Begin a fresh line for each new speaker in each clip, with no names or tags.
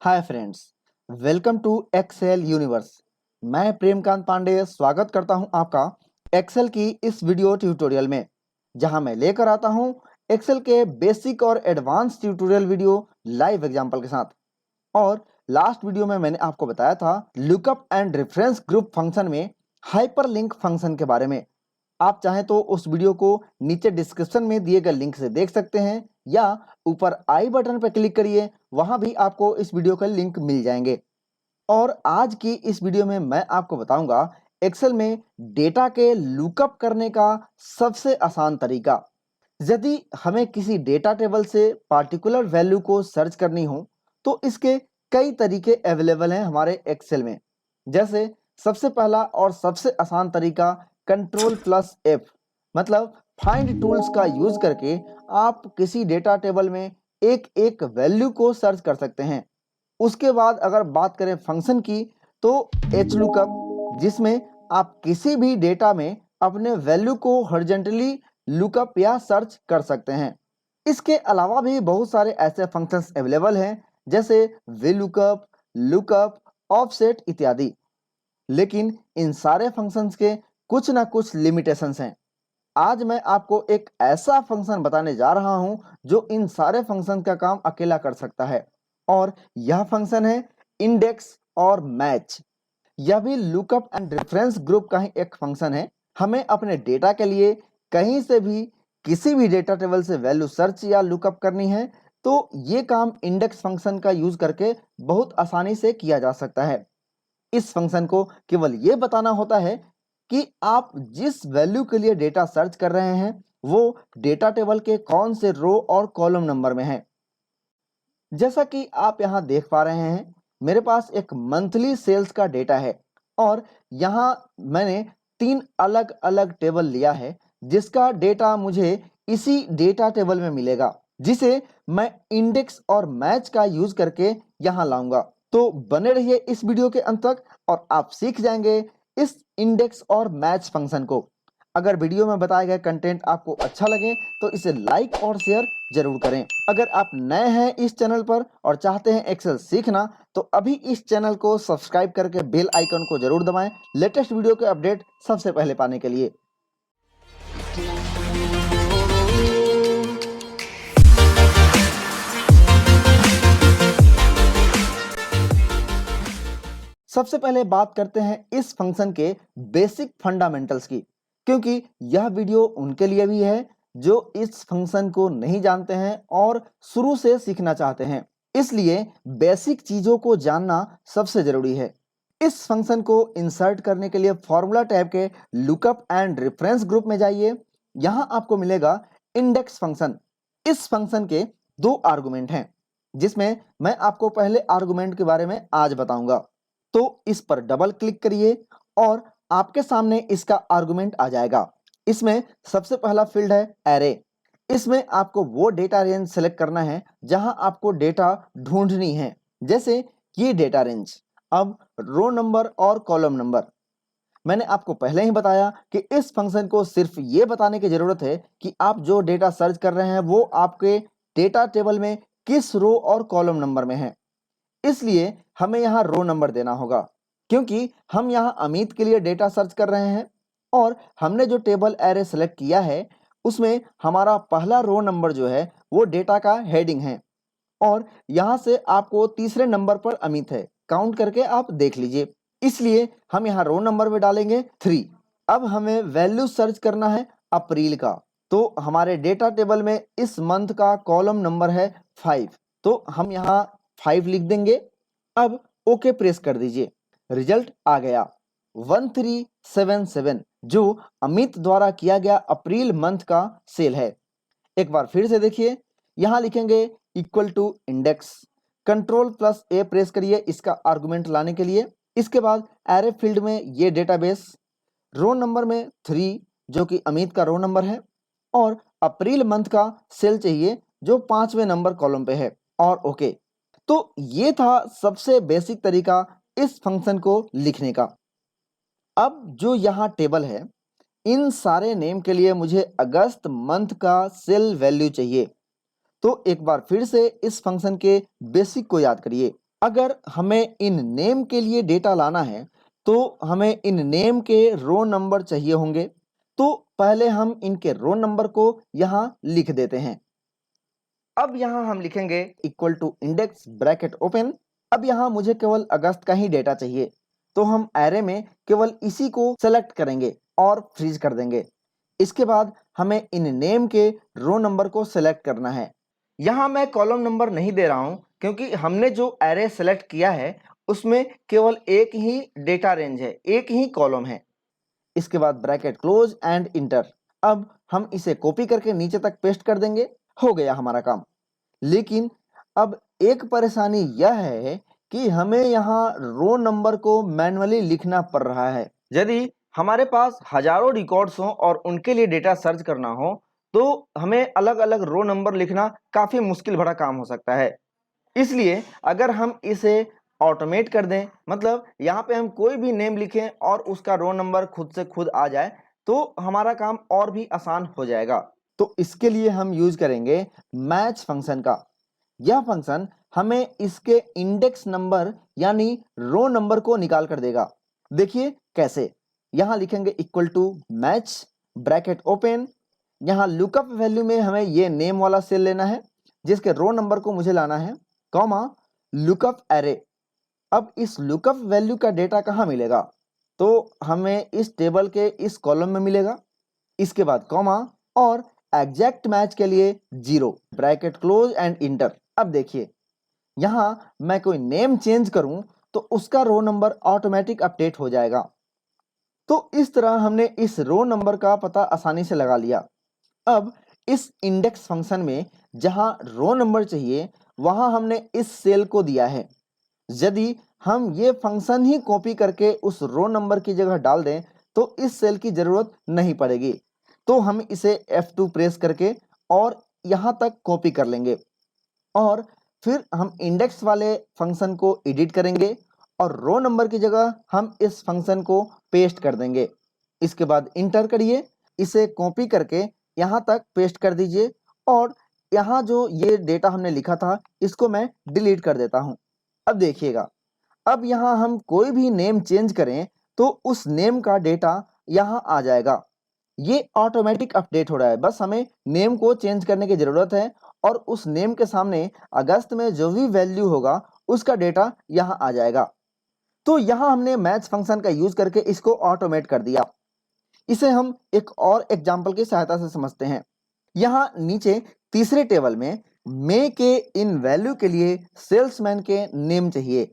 Hi friends, welcome to Excel Universe. मैं प्रेमकांत पांडे स्वागत करता हूं आपका एक्सेल की इस वीडियो ट्यूटोरियल में, जहां मैं लेकर आता हूं एक्सेल के बेसिक और advance tutorial video live example के साथ। और लास्ट वीडियो में मैंने आपको बताया था lookup and reference group function में हाइपरलिंक फंक्शन के बारे में। आप चाहें तो उस वीडियो को नीचे डिस्क्रिप्शन में दिए गए लिंक से देख सकते हैं, या ऊपर आई बटन पर क्लिक करिए, वहां भी आपको इस वीडियो का लिंक मिल जाएंगे। और आज की इस वीडियो में मैं आपको बताऊंगा एक्सेल में डेटा के लुकअप करने का सबसे आसान तरीका। यदि हमें किसी डेटा टेबल से पार्टिकुलर वैल्यू को सर्च करनी हो तो इसके कई तरीके अवेलेबल हैं हमारे एक्सेल में। जैसे सबसे पहला और सबसे आसान तरीका Ctrl+F मतलब फाइंड टूल्स का यूज करके आप किसी डेटा टेबल में एक एक वैल्यू को सर्च कर सकते हैं। उसके बाद अगर बात करें फंक्शन की तो HLOOKUP, जिसमें आप किसी भी डेटा में अपने वैल्यू को हॉरिजॉन्टली लुकअप या सर्च कर सकते हैं। इसके अलावा भी बहुत सारे ऐसे फंक्शंस अवेलेबल हैं, जैसे VLOOKUP, लुकअप, ऑफसेट इत्यादि। लेकिन इन सारे फंक्शंस के कुछ ना कुछ लिमिटेशंस हैं। आज मैं आपको एक ऐसा फंक्शन बताने जा रहा हूं जो इन सारे फंक्शन का काम अकेला कर सकता है, और यह फंक्शन है इंडेक्स और मैच। यह भी लुकअप एंड रेफरेंस ग्रुप का ही एक फंक्शन है। हमें अपने डेटा के लिए कहीं से भी किसी भी डेटा टेबल से वैल्यू सर्च या लुकअप करनी है तो ये काम इंडेक्स फंक्शन का यूज करके बहुत आसानी से किया जा सकता है। इस फंक्शन को केवल ये बताना होता है कि आप जिस वैल्यू के लिए डेटा सर्च कर रहे हैं वो डेटा टेबल के कौन से रो और कॉलम नंबर में है। जैसा कि आप यहाँ देख पा रहे हैं, मेरे पास एक मंथली सेल्स का डेटा है, और यहाँ मैंने 3 अलग अलग टेबल लिया है जिसका डेटा मुझे इसी डेटा टेबल में मिलेगा, जिसे मैं इंडेक्स और मैच का यूज करके यहाँ लाऊंगा। तो बने रहिए इस वीडियो के अंत तक और आप सीख जाएंगे इस इंडेक्स और मैच फंक्शन को। अगर वीडियो में बताए गए कंटेंट आपको अच्छा लगे तो इसे लाइक और शेयर जरूर करें। अगर आप नए हैं इस चैनल पर और चाहते हैं एक्सेल सीखना तो अभी इस चैनल को सब्सक्राइब करके बेल आइकन को जरूर दबाएं, लेटेस्ट वीडियो के अपडेट सबसे पहले पाने के लिए। सबसे पहले बात करते हैं इस फंक्शन के बेसिक फंडामेंटल्स की, क्योंकि यह वीडियो उनके लिए भी है जो इस फंक्शन को नहीं जानते हैं और शुरू से सीखना चाहते हैं। इसलिए बेसिक चीजों को जानना सबसे जरूरी है। इस फंक्शन को इंसर्ट करने के लिए फॉर्मूला टैब के लुकअप एंड रेफरेंस ग्रुप में जाइए। यहां आपको मिलेगा इंडेक्स फंक्शन। इस फंक्शन के 2 आर्गुमेंट हैं, जिसमें मैं आपको पहले आर्गुमेंट के बारे में आज बताऊंगा। तो इस पर डबल क्लिक करिए और आपके सामने इसका आर्गुमेंट आ जाएगा। इसमें सबसे पहला फील्ड है एरे। इसमें आपको वो डेटा रेंज सेलेक्ट करना है जहां आपको डेटा ढूंढनी है, जैसे ये डेटा रेंज। अब रो नंबर और कॉलम नंबर। मैंने आपको पहले ही बताया कि इस फंक्शन को सिर्फ ये बताने की जरूरत है कि आप जो डेटा सर्च कर रहे हैं वो आपके डेटा टेबल में किस रो और कॉलम नंबर में है। इसलिए हमें यहाँ रो नंबर देना होगा, क्योंकि हम यहाँ अमित के लिए डेटा सर्च कर रहे हैं और हमने जो टेबल एरे सेलेक्ट किया है उसमें हमारा पहला रो नंबर जो है वो डेटा का हेडिंग है, और यहाँ से आपको तीसरे नंबर पर अमित है, काउंट करके आप देख लीजिए। इसलिए हम यहाँ रो नंबर में डालेंगे 3। अब हमें वैल्यू सर्च करना है अप्रैल का, तो हमारे डेटा टेबल में इस मंथ का कॉलम नंबर है 5, तो हम यहाँ 5 लिख देंगे। अब ओके प्रेस कर दीजिए। रिजल्ट आ गया 1377, जो अमित द्वारा किया गया अप्रैल मंथ का सेल है। एक बार फिर से देखिए, यहां लिखेंगे equal to index. Ctrl+A press करिए इसका आर्गुमेंट लाने के लिए। इसके बाद एरे फील्ड में ये डेटाबेस, रो नंबर में 3 जो कि अमित का रो नंबर है, और अप्रैल मंथ का सेल चाहिए जो 5वें नंबर कॉलम पे है, और ओके। तो ये था सबसे बेसिक तरीका इस फंक्शन को लिखने का। अब जो यहाँ टेबल है, इन सारे नेम के लिए मुझे अगस्त मंथ का सेल वैल्यू चाहिए। तो एक बार फिर से इस फंक्शन के बेसिक को याद करिए। अगर हमें इन नेम के लिए डेटा लाना है तो हमें इन नेम के रो नंबर चाहिए होंगे। तो पहले हम इनके रो नंबर को यहाँ लिख देते हैं। अब यहाँ हम लिखेंगे equal to index bracket open. अब यहाँ मुझे केवल अगस्त का ही डेटा चाहिए, तो हम एरे में केवल इसी को सेलेक्ट करेंगे और फ्रीज कर देंगे। इसके बाद हमें इन नेम के रो नंबर को सेलेक्ट करना है। यहाँ मैं कॉलम नंबर नहीं दे रहा हूँ क्योंकि हमने जो एरे सेलेक्ट किया है उसमें केवल एक ही डेटा रेंज है, एक ही कॉलम है। इसके बाद ब्रैकेट क्लोज एंड इंटर। अब हम इसे कॉपी करके नीचे तक पेस्ट कर देंगे। हो गया हमारा काम। लेकिन अब एक परेशानी यह है कि हमें यहाँ रो नंबर को मैन्युअली लिखना पड़ रहा है। यदि हमारे पास हजारों रिकॉर्ड्स हों और उनके लिए डेटा सर्च करना हो तो हमें अलग अलग रो नंबर लिखना काफ़ी मुश्किल भरा काम हो सकता है। इसलिए अगर हम इसे ऑटोमेट कर दें, मतलब यहाँ पे हम कोई भी नेम लिखें और उसका रो नंबर खुद से खुद आ जाए, तो हमारा काम और भी आसान हो जाएगा। तो इसके लिए हम यूज करेंगे मैच फंक्शन का। यह फंक्शन हमें इसके इंडेक्स नंबर यानी रो नंबर को निकाल कर देगा। देखिए कैसे। यहाँ लिखेंगे equal to match bracket open. यहाँ लुकअप वैल्यू में हमें ये नेम वाला सेल लेना है जिसके रो नंबर को मुझे लाना है, कॉमा लुकअप एरे। अब इस लुकअप वैल्यू का डेटा कहाँ मिलेगा? तो हमें इस टेबल के इस कॉलम में मिलेगा। इसके बाद कॉमा और एग्जैक्ट मैच के लिए 0 ब्रैकेट क्लोज एंड इंटर। अब देखिए यहाँ मैं कोई नेम चेंज करूं तो उसका रो नंबर ऑटोमेटिक अपडेट हो जाएगा। तो इस तरह हमने इस रो नंबर का पता आसानी से लगा लिया। अब इस इंडेक्स फंक्शन में जहां रो नंबर चाहिए वहां हमने इस सेल को दिया है। यदि हम ये फंक्शन ही कॉपी करके उस रो नंबर की जगह डाल दें तो इस सेल की जरूरत नहीं पड़ेगी। तो हम इसे F2 प्रेस करके और यहाँ तक कॉपी कर लेंगे और फिर हम इंडेक्स वाले फंक्शन को एडिट करेंगे और रो नंबर की जगह हम इस फंक्शन को पेस्ट कर देंगे। इसके बाद इंटर करिए, इसे कॉपी करके यहाँ तक पेस्ट कर दीजिए और यहाँ जो ये डेटा हमने लिखा था इसको मैं डिलीट कर देता हूँ। अब देखिएगा, अब यहाँ हम कोई भी नेम चेंज करें तो उस नेम का डेटा यहाँ आ जाएगा। ये ऑटोमेटिक अपडेट हो रहा है, बस हमें नेम को चेंज करने की जरूरत है और उस नेम के सामने अगस्त में जो भी वैल्यू होगा उसका डेटा यहाँ आ जाएगा। तो यहाँ हमने मैच फंक्शन का यूज करके इसको ऑटोमेट कर दिया। इसे हम एक और एग्जाम्पल की सहायता से समझते हैं। यहाँ नीचे तीसरे टेबल में मे के इन वैल्यू के लिए सेल्समैन के नेम चाहिए।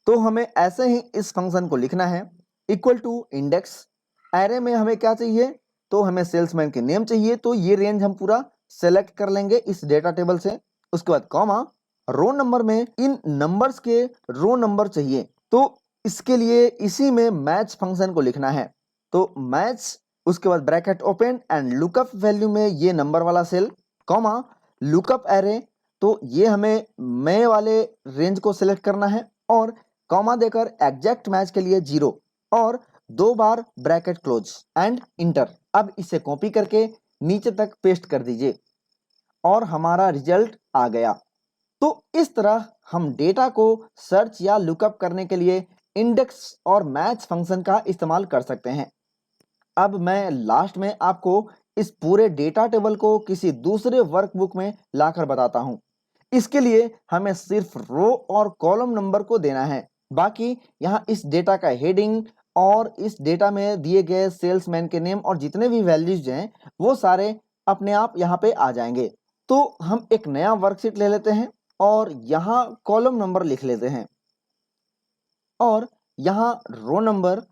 तो हमें ऐसे ही इस फंक्शन को लिखना है इक्वल टू इंडेक्स। एरे में हमें क्या चाहिए? तो हमें सेल्समैन के नेम चाहिए, तो ये रेंज हम पूरा सेलेक्ट कर लेंगे इस डेटा टेबल से। उसके बाद कॉमा रो नंबर में इन नंबर्स के रो नंबर चाहिए, तो इसके लिए इसी में मैच फंक्शन को लिखना है। तो मैच, उसके बाद bracket open and lookup value में ये नंबर वाला सेल, कॉमा लुकअप एरे, तो ये हमें मे वाले रेंज को सिलेक्ट करना है और कॉमा देकर एग्जैक्ट मैच के लिए 0 और 2 बार ब्रैकेट क्लोज एंड इंटर। अब इसे कॉपी करके नीचे तक पेस्ट कर दीजिए और हमारा रिजल्ट आ गया। तो इस तरह हम डेटा को सर्च या लुकअप करने के लिए इंडेक्स और मैच फंक्शन का इस्तेमाल कर सकते हैं। अब मैं लास्ट में आपको इस पूरे डेटा टेबल को किसी दूसरे वर्कबुक में लाकर बताता हूं। इसके लिए हमें सिर्फ रो और कॉलम नंबर को देना है। बाकी यहाँ इस डेटा का हेडिंग और इस डेटा में दिए गए सेल्समैन के नेम और जितने भी वैल्यूज हैं वो सारे अपने आप यहाँ पे आ जाएंगे। तो हम एक नया वर्कशीट ले लेते हैं और यहाँ कॉलम नंबर लिख लेते हैं और यहाँ रो नंबर।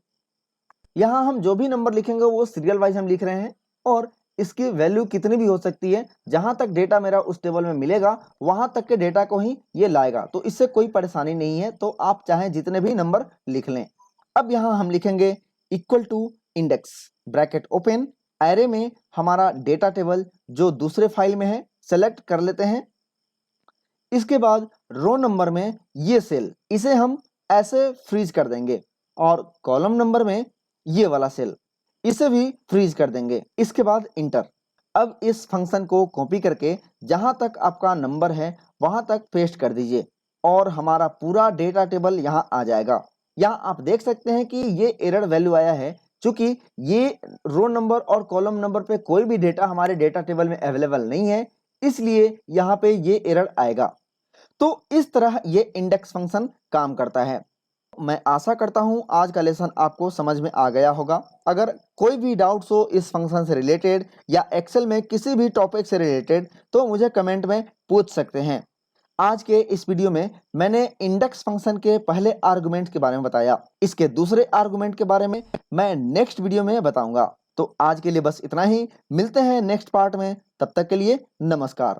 यहाँ हम जो भी नंबर लिखेंगे वो सीरियल वाइज हम लिख रहे हैं और इसकी वैल्यू कितनी भी हो सकती है। जहां तक डेटा मेरा उस टेबल में मिलेगा वहां तक के डेटा को ही ये लाएगा, तो इससे कोई परेशानी नहीं है। तो आप चाहें जितने भी नंबर लिख लें। अब यहाँ हम लिखेंगे equal to index bracket open. Array में हमारा डेटा टेबल जो दूसरे फाइल में है सेलेक्ट कर लेते हैं। इसके बाद रो नंबर में ये सेल, इसे हम ऐसे फ्रीज कर देंगे और कॉलम नंबर में ये वाला सेल, इसे भी फ्रीज कर देंगे। इसके बाद इंटर। अब इस फंक्शन को कॉपी करके जहां तक आपका नंबर है वहां तक पेस्ट कर दीजिए और हमारा पूरा डेटा टेबल यहाँ आ जाएगा। यहाँ आप देख सकते हैं कि ये एरर वैल्यू आया है, क्योंकि ये रो नंबर और कॉलम नंबर पे कोई भी डेटा हमारे डेटा टेबल में अवेलेबल नहीं है, इसलिए यहाँ पे ये एरर आएगा। तो इस तरह ये इंडेक्स फंक्शन काम करता है। मैं आशा करता हूं आज का लेसन आपको समझ में आ गया होगा। अगर कोई भी डाउट्स हो इस फंक्शन से रिलेटेड या एक्सेल में किसी भी टॉपिक से रिलेटेड तो मुझे कमेंट में पूछ सकते हैं। आज के इस वीडियो में मैंने इंडेक्स फंक्शन के पहले आर्गुमेंट के बारे में बताया। इसके दूसरे आर्गुमेंट के बारे में मैं नेक्स्ट वीडियो में बताऊंगा। तो आज के लिए बस इतना ही। मिलते हैं नेक्स्ट पार्ट में। तब तक के लिए नमस्कार।